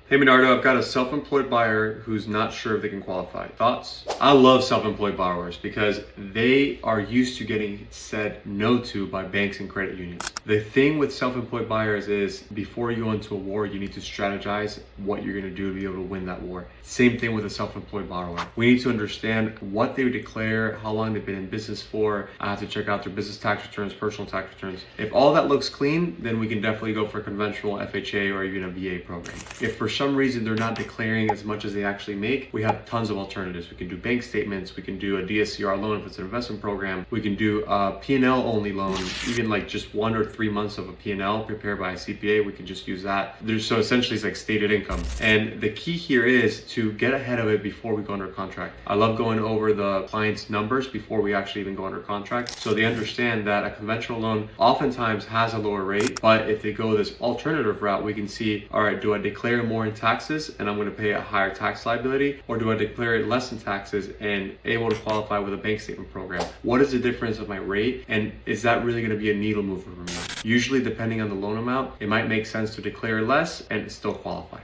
Hey Menardo, I've got a self-employed buyer who's not sure if they can qualify. Thoughts? I love self-employed borrowers because they are used to getting said no to by banks and credit unions. The thing with self-employed buyers is before you go into a war, you need to strategize what you're going to do to be able to win that war. Same thing with a self-employed borrower. We need to understand what they would declare, how long they've been in business for. I have to check out their business tax returns, personal tax returns. If all that looks clean, then we can definitely go for a conventional FHA or even a VA program. If for some reason they're not declaring as much as they actually make, we have tons of alternatives. We can do bank statements, we can do a DSCR loan if it's an investment program, we can do a P&L only loan, even like just 1 or 3 months of a P&L prepared by a CPA, we can just use that. So essentially it's like stated income. And the key here is to get ahead of it before we go under contract. I love going over the client's numbers before we actually even go under contract, so they understand that a conventional loan oftentimes has a lower rate, but if they go this alternative route, we can see, all right, do I declare more in taxes and I'm going to pay a higher tax liability, or do I declare it less in taxes and able to qualify with a bank statement program? What is the difference of my rate, and is that really going to be a needle mover for me? Usually, depending on the loan amount, it might make sense to declare less and still qualify.